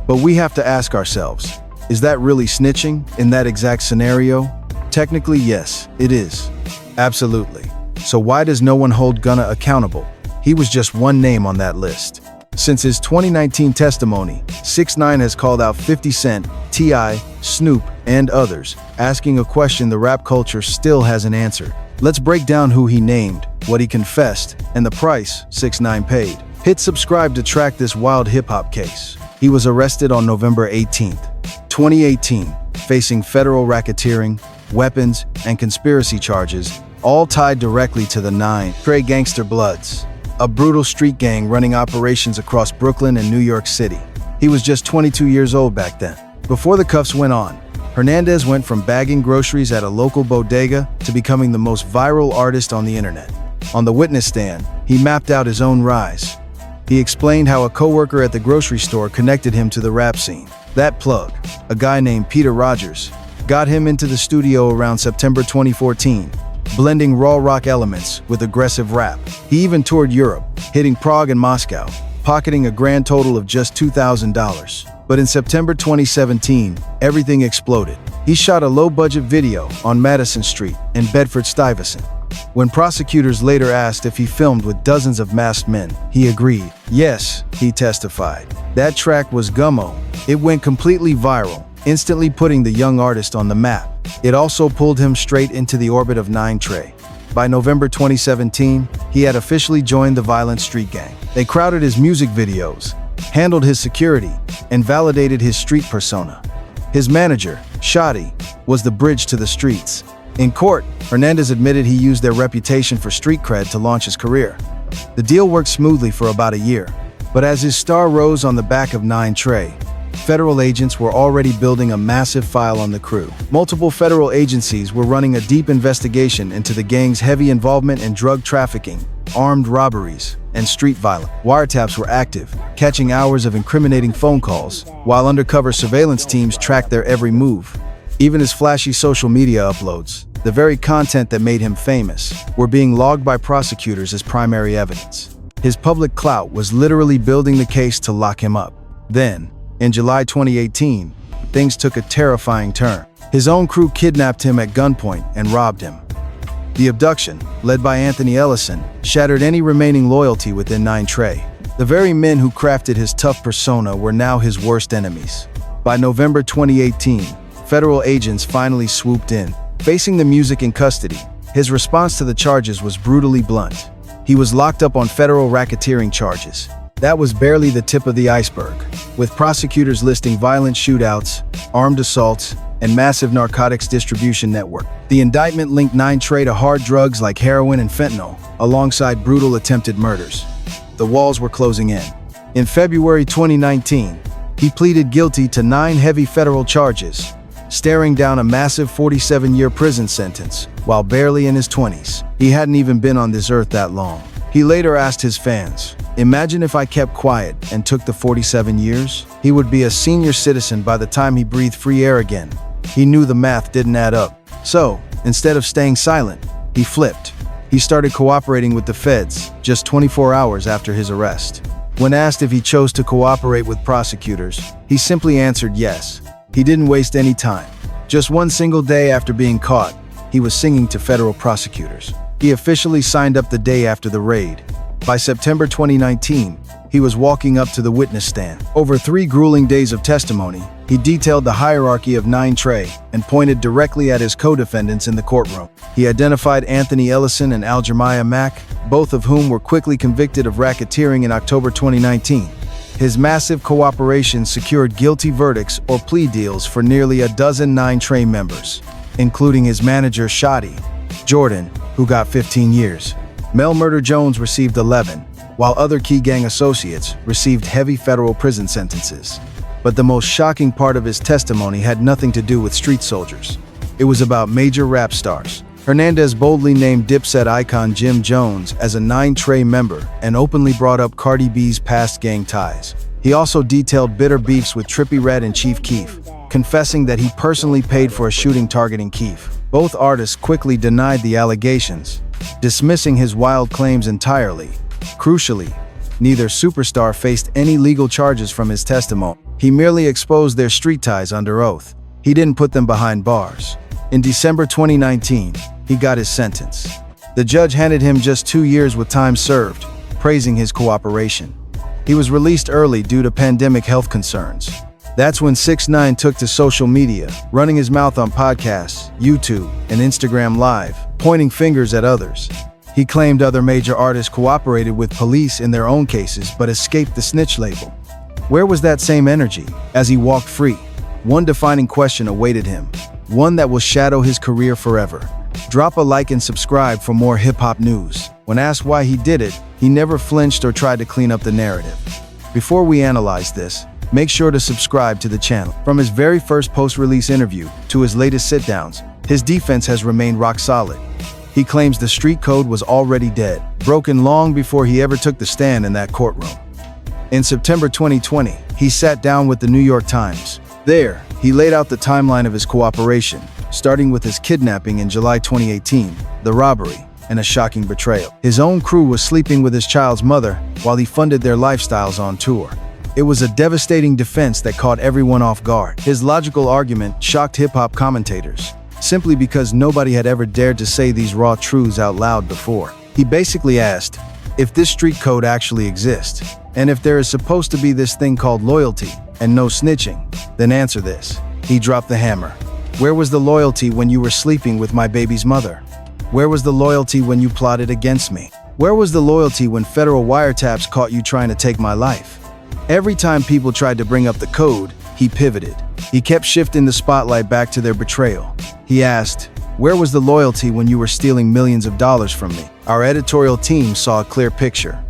But we have to ask ourselves, is that really snitching in that exact scenario? Technically, yes, it is. Absolutely. So why does no one hold Gunna accountable? He was just one name on that list. Since his 2019 testimony, 6ix9ine has called out 50 Cent, T.I., Snoop, and others, asking a question the rap culture still hasn't answered. Let's break down who he named, what he confessed, and the price 6ix9ine paid. Hit subscribe to track this wild hip-hop case. He was arrested on November 18th, 2018, facing federal racketeering, weapons, and conspiracy charges, all tied directly to the 9 Trey Gangster Bloods, a brutal street gang running operations across Brooklyn and New York City. He was just 22 years old back then. Before the cuffs went on, Hernandez went from bagging groceries at a local bodega to becoming the most viral artist on the internet. On the witness stand, he mapped out his own rise. He explained how a coworker at the grocery store connected him to the rap scene. That plug, a guy named Peter Rogers, got him into the studio around September 2014, blending raw rock elements with aggressive rap. He even toured Europe, hitting Prague and Moscow, pocketing a grand total of just $2,000. But in September 2017, everything exploded. He shot a low-budget video on Madison Street in Bedford-Stuyvesant. When prosecutors later asked if he filmed with dozens of masked men, he agreed. Yes, he testified. That track was Gummo. It went completely viral, instantly putting the young artist on the map. It also pulled him straight into the orbit of 9 Trey. By November 2017, he had officially joined the violent street gang. They crowded his music videos, handled his security, and validated his street persona. His manager, Shotty, was the bridge to the streets. In court, Hernandez admitted he used their reputation for street cred to launch his career. The deal worked smoothly for about a year, but as his star rose on the back of 9 Trey, federal agents were already building a massive file on the crew. Multiple federal agencies were running a deep investigation into the gang's heavy involvement in drug trafficking, armed robberies, and street violence. Wiretaps were active, catching hours of incriminating phone calls, while undercover surveillance teams tracked their every move. Even his flashy social media uploads, the very content that made him famous, were being logged by prosecutors as primary evidence. His public clout was literally building the case to lock him up. Then, in July 2018, things took a terrifying turn. His own crew kidnapped him at gunpoint and robbed him. The abduction, led by Anthony Ellison, shattered any remaining loyalty within 9 Trey. The very men who crafted his tough persona were now his worst enemies. By November 2018, federal agents finally swooped in. Facing the music in custody, his response to the charges was brutally blunt. He was locked up on federal racketeering charges. That was barely the tip of the iceberg, with prosecutors listing violent shootouts, armed assaults, and massive narcotics distribution network. The indictment linked 9 Trey to hard drugs like heroin and fentanyl, alongside brutal attempted murders. The walls were closing in. In February 2019, he pleaded guilty to 9 heavy federal charges, staring down a massive 47-year prison sentence while barely in his 20s. He hadn't even been on this earth that long. He later asked his fans, "Imagine if I kept quiet and took the 47 years? He would be a senior citizen by the time he breathed free air again." He knew the math didn't add up. So, instead of staying silent, he flipped. He started cooperating with the feds just 24 hours after his arrest. When asked if he chose to cooperate with prosecutors, he simply answered yes. He didn't waste any time. Just one single day after being caught, he was singing to federal prosecutors. He officially signed up the day after the raid. By September 2019, he was walking up to the witness stand. Over 3 grueling days of testimony, he detailed the hierarchy of 9 Trey and pointed directly at his co-defendants in the courtroom. He identified Anthony Ellison and Aljamiah Mack, both of whom were quickly convicted of racketeering in October 2019. His massive cooperation secured guilty verdicts or plea deals for nearly a dozen 9 Trey members, including his manager Shotty, Jordan, who got 15 years. Mel Murder Jones received 11, while other key gang associates received heavy federal prison sentences. But the most shocking part of his testimony had nothing to do with street soldiers. It was about major rap stars. Hernandez boldly named Dipset icon Jim Jones as a 9 Trey member and openly brought up Cardi B's past gang ties. He also detailed bitter beefs with Trippie Redd and Chief Keef, confessing that he personally paid for a shooting targeting Keef. Both artists quickly denied the allegations, dismissing his wild claims entirely. Crucially, neither superstar faced any legal charges from his testimony. He merely exposed their street ties under oath. He didn't put them behind bars. In December 2019, he got his sentence. The judge handed him just 2 years with time served, praising his cooperation. He was released early due to pandemic health concerns. That's when 6ix9ine took to social media, running his mouth on podcasts, YouTube, and Instagram Live, pointing fingers at others. He claimed other major artists cooperated with police in their own cases but escaped the snitch label. Where was that same energy as he walked free? One defining question awaited him, one that will shadow his career forever. Drop a like and subscribe for more hip-hop news. When asked why he did it, he never flinched or tried to clean up the narrative. Before we analyze this, make sure to subscribe to the channel. From his very first post-release interview to his latest sit-downs, his defense has remained rock solid. He claims the street code was already dead, broken long before he ever took the stand in that courtroom. In September 2020, he sat down with the New York Times. There, he laid out the timeline of his cooperation, starting with his kidnapping in July 2018, the robbery, and a shocking betrayal. His own crew was sleeping with his child's mother while he funded their lifestyles on tour. It was a devastating defense that caught everyone off guard. His logical argument shocked hip-hop commentators, simply because nobody had ever dared to say these raw truths out loud before. He basically asked, if this street code actually exists, and if there is supposed to be this thing called loyalty and no snitching, then answer this. He dropped the hammer. Where was the loyalty when you were sleeping with my baby's mother? Where was the loyalty when you plotted against me? Where was the loyalty when federal wiretaps caught you trying to take my life? Every time people tried to bring up the code, he pivoted. He kept shifting the spotlight back to their betrayal. He asked, where was the loyalty when you were stealing millions of dollars from me? Our editorial team saw a clear picture.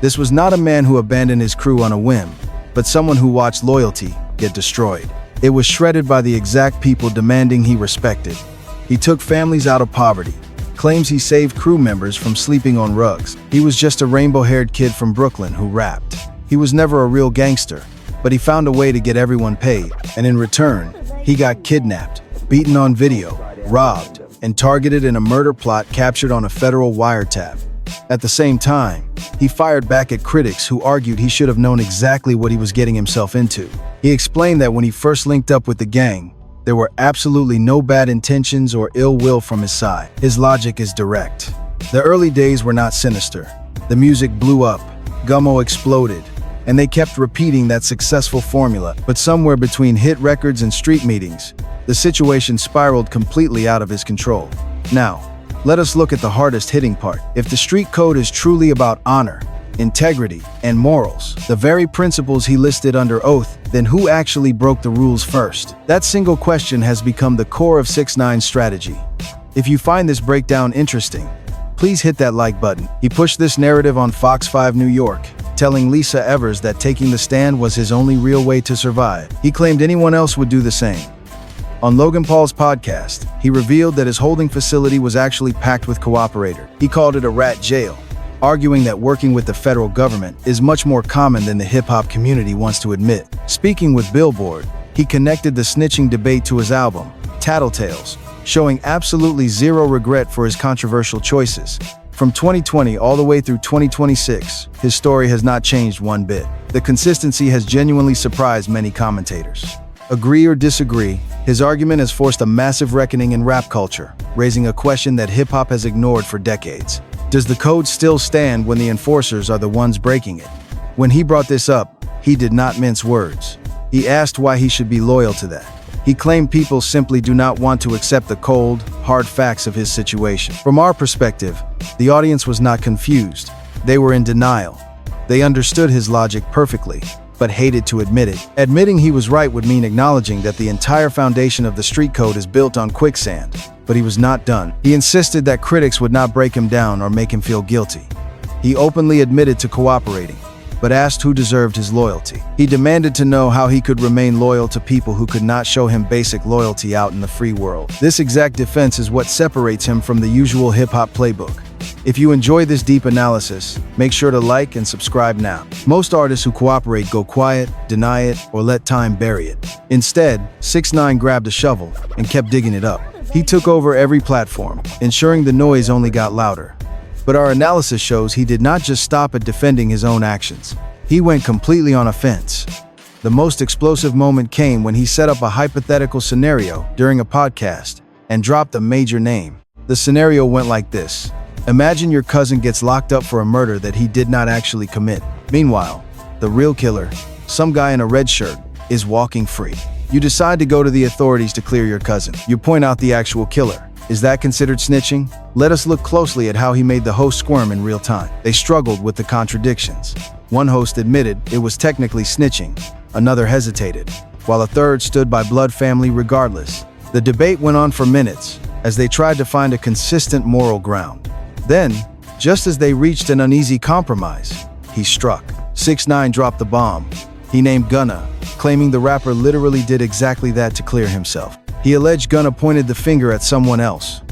This was not a man who abandoned his crew on a whim, but someone who watched loyalty get destroyed. It was shredded by the exact people demanding he respected. He took families out of poverty, claims he saved crew members from sleeping on rugs. He was just a rainbow-haired kid from Brooklyn who rapped. He was never a real gangster, but he found a way to get everyone paid, and in return, he got kidnapped, beaten on video, robbed, and targeted in a murder plot captured on a federal wiretap. At the same time, he fired back at critics who argued he should have known exactly what he was getting himself into. He explained that when he first linked up with the gang, there were absolutely no bad intentions or ill will from his side. His logic is direct. The early days were not sinister. The music blew up, Gummo exploded, and they kept repeating that successful formula. But somewhere between hit records and street meetings, the situation spiraled completely out of his control. Now, let us look at the hardest hitting part. If the street code is truly about honor, integrity, and morals, the very principles he listed under oath, then who actually broke the rules first? That single question has become the core of 6ix9ine's strategy. If you find this breakdown interesting, please hit that like button. He pushed this narrative on Fox 5 New York, telling Lisa Evers that taking the stand was his only real way to survive. He claimed anyone else would do the same. On Logan Paul's podcast, he revealed that his holding facility was actually packed with cooperators. He called it a rat jail, arguing that working with the federal government is much more common than the hip-hop community wants to admit. Speaking with Billboard, he connected the snitching debate to his album, Tattletales, showing absolutely zero regret for his controversial choices. From 2020 all the way through 2026, his story has not changed one bit. The consistency has genuinely surprised many commentators. Agree or disagree, his argument has forced a massive reckoning in rap culture, raising a question that hip-hop has ignored for decades. Does the code still stand when the enforcers are the ones breaking it? When he brought this up, he did not mince words. He asked why he should be loyal to that. He claimed people simply do not want to accept the cold, hard facts of his situation. From our perspective, the audience was not confused. They were in denial. They understood his logic perfectly, but hated to admit it. Admitting he was right would mean acknowledging that the entire foundation of the street code is built on quicksand. But he was not done. He insisted that critics would not break him down or make him feel guilty. He openly admitted to cooperating, but asked who deserved his loyalty. He demanded to know how he could remain loyal to people who could not show him basic loyalty out in the free world. This exact defense is what separates him from the usual hip-hop playbook. If you enjoy this deep analysis, make sure to like and subscribe now. Most artists who cooperate go quiet, deny it, or let time bury it. Instead, 6ix9ine grabbed a shovel and kept digging it up. He took over every platform, ensuring the noise only got louder. But our analysis shows he did not just stop at defending his own actions. He went completely on offense. The most explosive moment came when he set up a hypothetical scenario during a podcast and dropped a major name. The scenario went like this. Imagine your cousin gets locked up for a murder that he did not actually commit. Meanwhile, the real killer, some guy in a red shirt, is walking free. You decide to go to the authorities to clear your cousin. You point out the actual killer. Is that considered snitching? Let us look closely at how he made the host squirm in real time. They struggled with the contradictions. One host admitted it was technically snitching. Another hesitated, while a third stood by blood family regardless. The debate went on for minutes as they tried to find a consistent moral ground. Then, just as they reached an uneasy compromise, he struck. 6ix9ine dropped the bomb. He named Gunna, claiming the rapper literally did exactly that to clear himself. He alleged Gunna pointed the finger at someone else.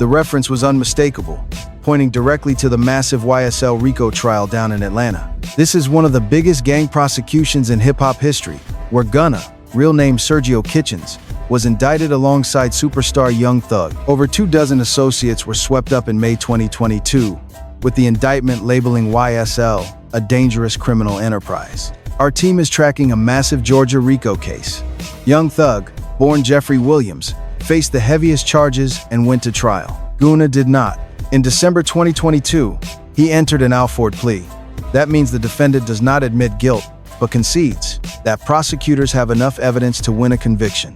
The reference was unmistakable, pointing directly to the massive YSL RICO trial down in Atlanta. This is one of the biggest gang prosecutions in hip-hop history, where Gunna, real name Sergio Kitchens, was indicted alongside superstar Young Thug. Over 24 associates were swept up in May 2022, with the indictment labeling YSL a dangerous criminal enterprise. Our team is tracking a massive Georgia RICO case. Young Thug, born Jeffrey Williams, faced the heaviest charges and went to trial. Gunna did not. In December 2022, he entered an Alford plea. That means the defendant does not admit guilt, but concedes that prosecutors have enough evidence to win a conviction.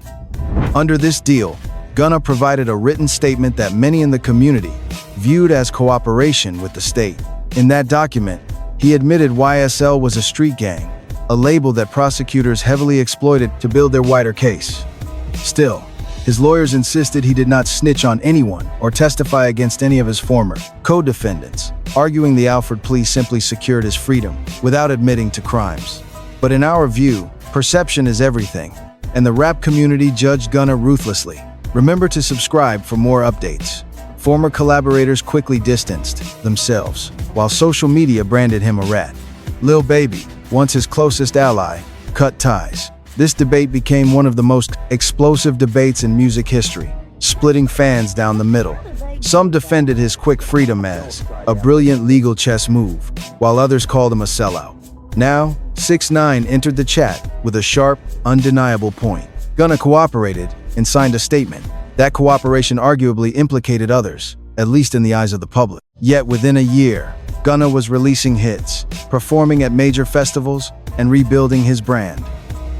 Under this deal, Gunna provided a written statement that many in the community viewed as cooperation with the state. In that document, he admitted YSL was a street gang, a label that prosecutors heavily exploited to build their wider case. Still, his lawyers insisted he did not snitch on anyone or testify against any of his former co-defendants, arguing the Alford plea simply secured his freedom without admitting to crimes. But in our view, perception is everything, and the rap community judged Gunna ruthlessly. Remember to subscribe for more updates. Former collaborators quickly distanced themselves, while social media branded him a rat. Lil Baby, once his closest ally, cut ties. This debate became one of the most explosive debates in music history, splitting fans down the middle. Some defended his quick freedom as a brilliant legal chess move, while others called him a sellout. Now, 6ix9ine entered the chat with a sharp, undeniable point. Gunna cooperated and signed a statement. That cooperation arguably implicated others, at least in the eyes of the public. Yet within a year, Gunna was releasing hits, performing at major festivals, and rebuilding his brand.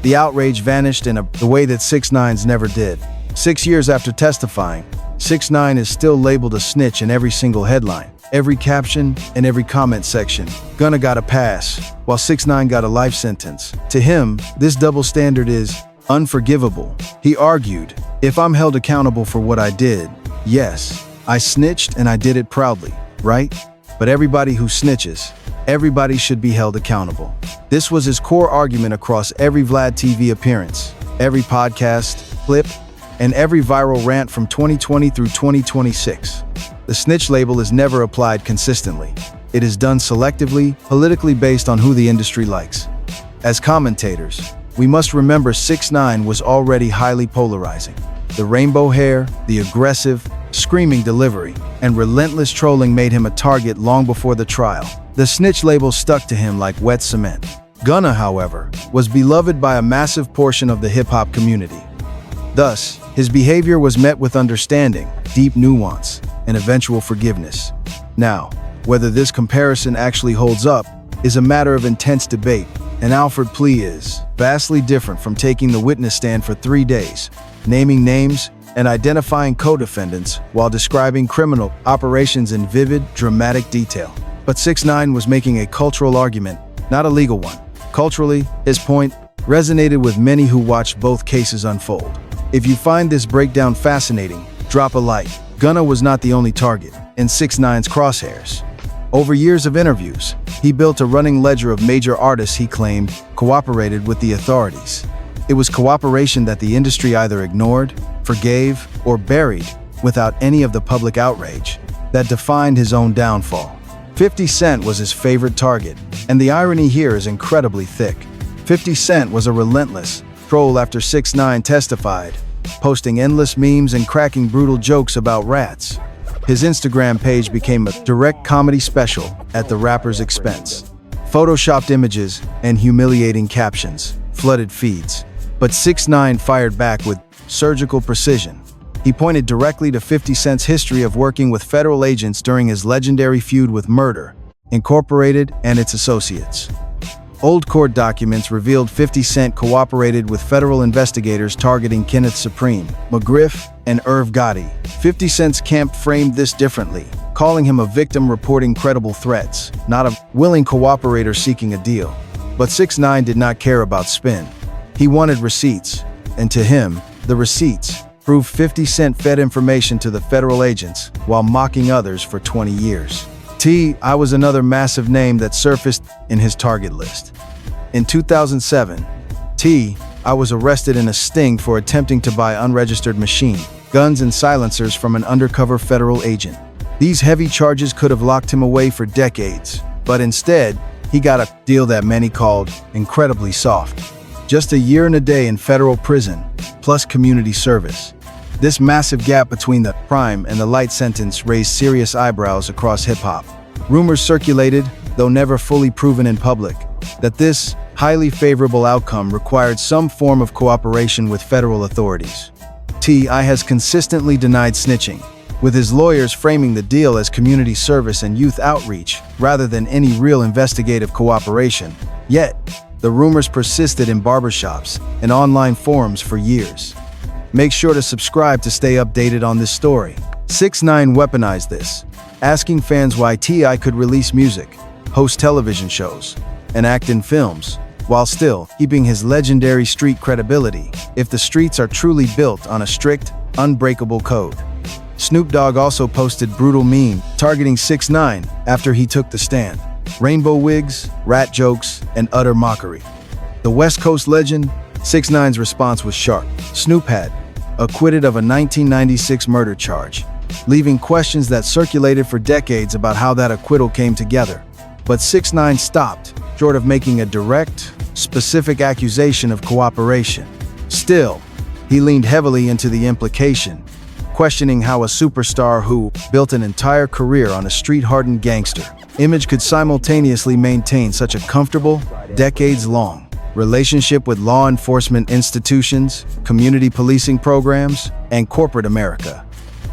The outrage vanished in the way that 6ix9ine's never did. 6 years after testifying, 6ix9ine is still labeled a snitch in every single headline, every caption, and every comment section. Gunna got a pass, while 6ix9ine got a life sentence. To him, this double standard is unforgivable. He argued, if I'm held accountable for what I did, yes, I snitched and I did it proudly, right? But everybody who snitches, everybody should be held accountable. This was his core argument across every Vlad TV appearance, every podcast, clip, and every viral rant from 2020 through 2026. The snitch label is never applied consistently. It is done selectively, politically based on who the industry likes. As commentators, we must remember 6ix9ine was already highly polarizing. The rainbow hair, the aggressive, screaming delivery, and relentless trolling made him a target long before the trial. The snitch label stuck to him like wet cement. Gunna, however, was beloved by a massive portion of the hip-hop community. Thus, his behavior was met with understanding, deep nuance, and eventual forgiveness. Now, whether this comparison actually holds up is a matter of intense debate. An Alford plea is vastly different from taking the witness stand for 3 days, naming names, and identifying co-defendants while describing criminal operations in vivid, dramatic detail. But 6ix9ine was making a cultural argument, not a legal one. Culturally, his point resonated with many who watched both cases unfold. If you find this breakdown fascinating, drop a like. Gunna was not the only target in 6ix9ine's crosshairs. Over years of interviews, he built a running ledger of major artists he claimed cooperated with the authorities. It was cooperation that the industry either ignored, forgave, or buried without any of the public outrage that defined his own downfall. 50 Cent was his favorite target, and the irony here is incredibly thick. 50 Cent was a relentless troll after 6ix9ine testified, posting endless memes and cracking brutal jokes about rats. His Instagram page became a direct comedy special at the rapper's expense. Photoshopped images and humiliating captions flooded feeds. But 6ix9ine fired back with surgical precision. He pointed directly to 50 Cent's history of working with federal agents during his legendary feud with Murder, Incorporated, and its associates. Old court documents revealed 50 Cent cooperated with federal investigators targeting Kenneth Supreme, McGriff, and Irv Gotti. 50 Cent's camp framed this differently, calling him a victim reporting credible threats, not a willing cooperator seeking a deal. But 6ix9ine did not care about spin. He wanted receipts, and to him, the receipts proved 50 Cent fed information to the federal agents while mocking others for 20 years. I was another massive name that surfaced in his target list. In 2007, I was arrested in a sting for attempting to buy unregistered machine guns and silencers from an undercover federal agent. These heavy charges could have locked him away for decades, but instead, he got a deal that many called incredibly soft. Just a year and a day in federal prison, plus community service. This massive gap between the crime and the light sentence raised serious eyebrows across hip-hop. Rumors circulated, though never fully proven in public, that this highly favorable outcome required some form of cooperation with federal authorities. T.I. has consistently denied snitching, with his lawyers framing the deal as community service and youth outreach rather than any real investigative cooperation. Yet, the rumors persisted in barbershops and online forums for years. Make sure to subscribe to stay updated on this story. 6ix9ine weaponized this, asking fans why T.I. could release music, host television shows, and act in films, while still keeping his legendary street credibility, if the streets are truly built on a strict, unbreakable code. Snoop Dogg also posted brutal meme targeting 6ix9ine after he took the stand. Rainbow wigs, rat jokes, and utter mockery. The West Coast legend, 6ix9ine's response was sharp. Snoop had acquitted of a 1996 murder charge, leaving questions that circulated for decades about how that acquittal came together. But 6ix9ine stopped, short of making a direct, specific accusation of cooperation. Still, he leaned heavily into the implication, questioning how a superstar who built an entire career on a street-hardened gangster image could simultaneously maintain such a comfortable, decades-long relationship with law enforcement institutions, community policing programs, and corporate America.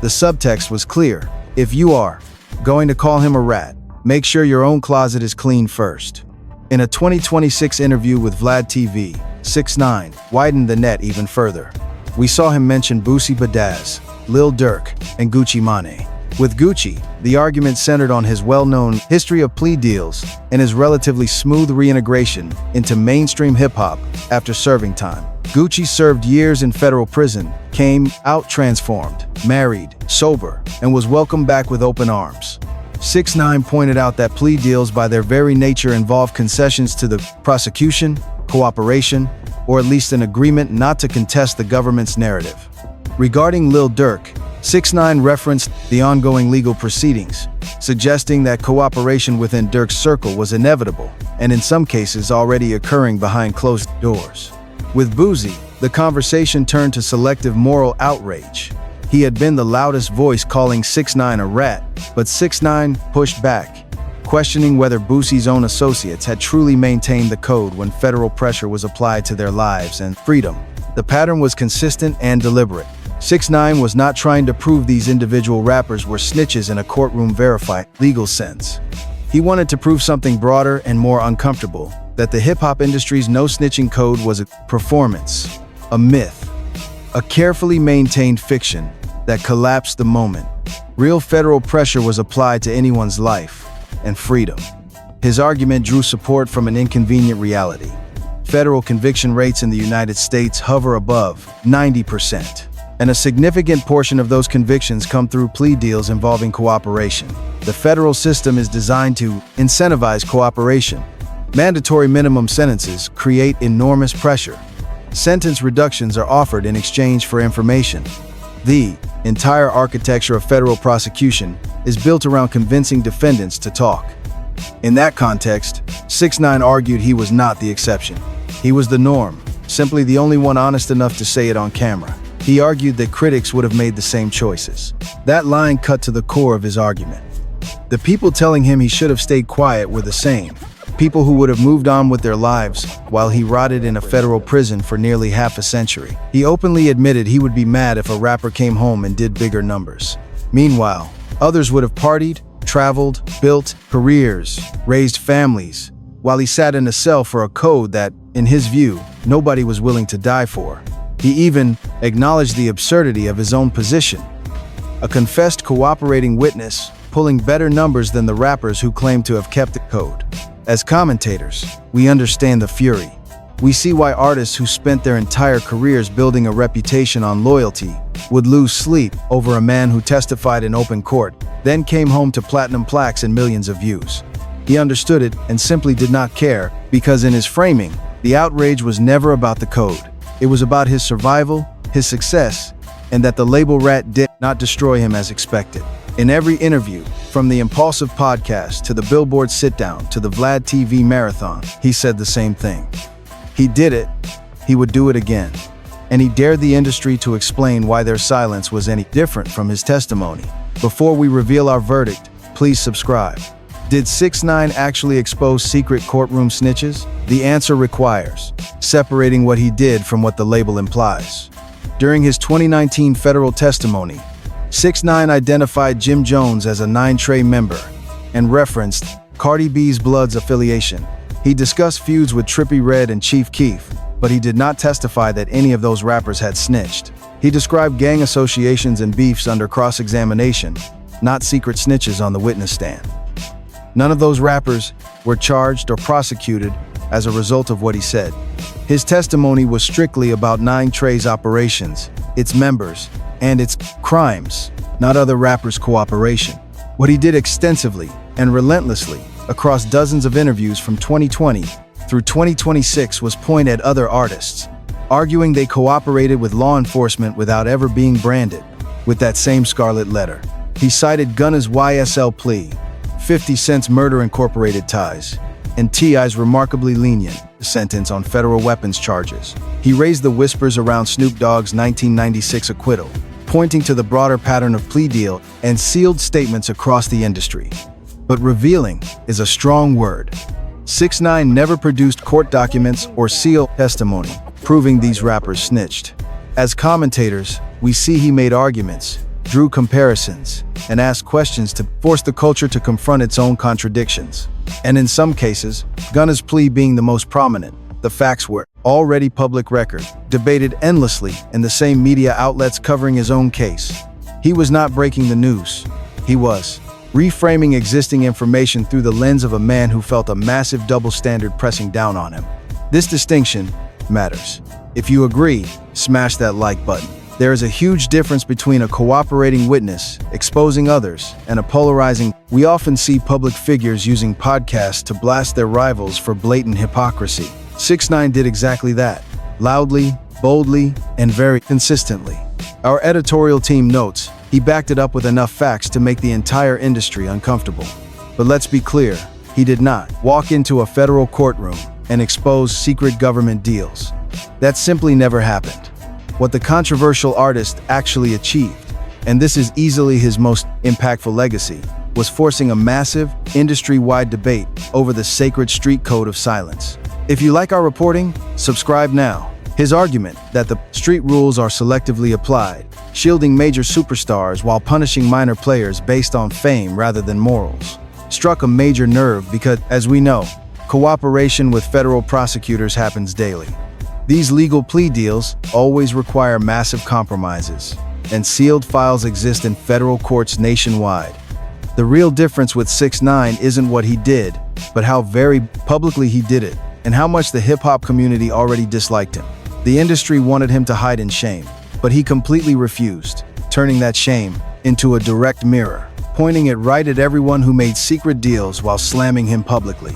The subtext was clear. If you are going to call him a rat, make sure your own closet is clean first. In a 2026 interview with Vlad TV, 6ix9ine widened the net even further. We saw him mention Boosie Badazz, Lil Durk, and Gucci Mane. With Gucci, the argument centered on his well-known history of plea deals and his relatively smooth reintegration into mainstream hip-hop after serving time. Gucci served years in federal prison, came out transformed, married, sober, and was welcomed back with open arms. 6ix9ine pointed out that plea deals by their very nature involve concessions to the prosecution, cooperation, or at least an agreement not to contest the government's narrative. Regarding Lil Durk, 6ix9ine referenced the ongoing legal proceedings, suggesting that cooperation within Durk's circle was inevitable, and in some cases already occurring behind closed doors. With Boosie, the conversation turned to selective moral outrage. He had been the loudest voice calling 6ix9ine a rat, but 6ix9ine pushed back, questioning whether Boosie's own associates had truly maintained the code when federal pressure was applied to their lives and freedom. The pattern was consistent and deliberate. 6ix9ine was not trying to prove these individual rappers were snitches in a courtroom verified legal sense. He wanted to prove something broader and more uncomfortable, that the hip-hop industry's no-snitching code was a performance, a myth, a carefully maintained fiction that collapsed the moment real federal pressure was applied to anyone's life and freedom. His argument drew support from an inconvenient reality. Federal conviction rates in the United States hover above 90%. And a significant portion of those convictions come through plea deals involving cooperation. The federal system is designed to incentivize cooperation. Mandatory minimum sentences create enormous pressure. Sentence reductions are offered in exchange for information. The entire architecture of federal prosecution is built around convincing defendants to talk. In that context, 6ix9ine argued he was not the exception. He was the norm, simply the only one honest enough to say it on camera. He argued that critics would have made the same choices. That line cut to the core of his argument. The people telling him he should have stayed quiet were the same. people who would have moved on with their lives while he rotted in a federal prison for nearly half a century. He openly admitted he would be mad if a rapper came home and did bigger numbers. Meanwhile, others would have partied, traveled, built careers, raised families, while he sat in a cell for a code that, in his view, nobody was willing to die for. He even acknowledged the absurdity of his own position. A confessed cooperating witness, pulling better numbers than the rappers who claim to have kept the code. As commentators, we understand the fury. We see why artists who spent their entire careers building a reputation on loyalty would lose sleep over a man who testified in open court, then came home to platinum plaques and millions of views. He understood it and simply did not care, because in his framing, the outrage was never about the code. It was about his survival, his success, and that the label rat did not destroy him as expected. In every interview, from the Impulsive podcast to the Billboard sit-down to the Vlad TV marathon, he said the same thing. He did it, he would do it again. And he dared the industry to explain why their silence was any different from his testimony. Before we reveal our verdict, please subscribe. Did 6ix9ine actually expose secret courtroom snitches? The answer requires separating what he did from what the label implies. During his 2019 federal testimony, 6ix9ine identified Jim Jones as a 9 Trey member and referenced Cardi B's Blood's affiliation. He discussed feuds with Trippie Redd and Chief Keef, but he did not testify that any of those rappers had snitched. He described gang associations and beefs under cross-examination, not secret snitches on the witness stand. None of those rappers were charged or prosecuted as a result of what he said. His testimony was strictly about 9 Trey's operations, its members, and its crimes, not other rappers' cooperation. What he did extensively and relentlessly across dozens of interviews from 2020 through 2026 was point at other artists, arguing they cooperated with law enforcement without ever being branded with that same scarlet letter. He cited Gunna's YSL plea, 50 Cent's Murder Incorporated ties, and T.I.'s remarkably lenient sentence on federal weapons charges. He raised the whispers around Snoop Dogg's 1996 acquittal, pointing to the broader pattern of plea deal and sealed statements across the industry. But revealing is a strong word. 6ix9ine never produced court documents or sealed testimony, proving these rappers snitched. As commentators, we see he made arguments, drew comparisons, and asked questions to force the culture to confront its own contradictions. And in some cases, Gunna's plea being the most prominent, the facts were already public record, debated endlessly in the same media outlets covering his own case. He was not breaking the news. He was reframing existing information through the lens of a man who felt a massive double standard pressing down on him. This distinction matters. If you agree, smash that like button. There is a huge difference between a cooperating witness, exposing others, and a polarizing. We often see public figures using podcasts to blast their rivals for blatant hypocrisy. 6ix9ine did exactly that, loudly, boldly, and very consistently. Our editorial team notes, he backed it up with enough facts to make the entire industry uncomfortable. But let's be clear, he did not walk into a federal courtroom and expose secret government deals. That simply never happened. What the controversial artist actually achieved, and this is easily his most impactful legacy, was forcing a massive, industry-wide debate over the sacred street code of silence. If you like our reporting, subscribe now. His argument that the street rules are selectively applied, shielding major superstars while punishing minor players based on fame rather than morals, struck a major nerve because, as we know, cooperation with federal prosecutors happens daily. These legal plea deals always require massive compromises, and sealed files exist in federal courts nationwide. The real difference with 6ix9ine isn't what he did, but how very publicly he did it, and how much the hip-hop community already disliked him. The industry wanted him to hide in shame, but he completely refused, turning that shame into a direct mirror, pointing it right at everyone who made secret deals while slamming him publicly.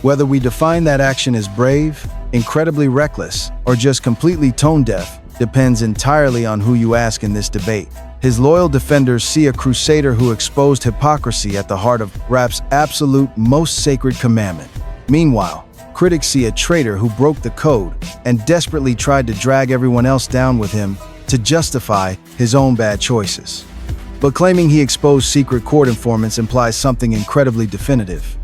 Whether we define that action as brave, incredibly reckless, or just completely tone-deaf depends entirely on who you ask in this debate. His loyal defenders see a crusader who exposed hypocrisy at the heart of rap's absolute most sacred commandment. Meanwhile, critics see a traitor who broke the code and desperately tried to drag everyone else down with him to justify his own bad choices. But claiming he exposed secret court informants implies something incredibly definitive.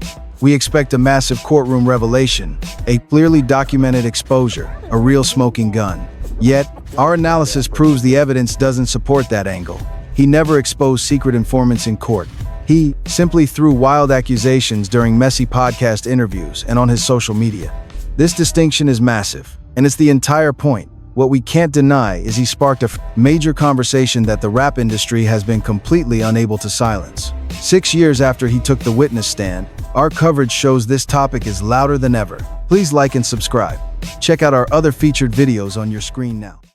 We expect a massive courtroom revelation, a clearly documented exposure, a real smoking gun. Yet, our analysis proves the evidence doesn't support that angle. He never exposed secret informants in court. He simply threw wild accusations during messy podcast interviews and on his social media. This distinction is massive, and it's the entire point. What we can't deny is he sparked a major conversation that the rap industry has been completely unable to silence. 6 years after he took the witness stand, our coverage shows this topic is louder than ever. Please like and subscribe. Check out our other featured videos on your screen now.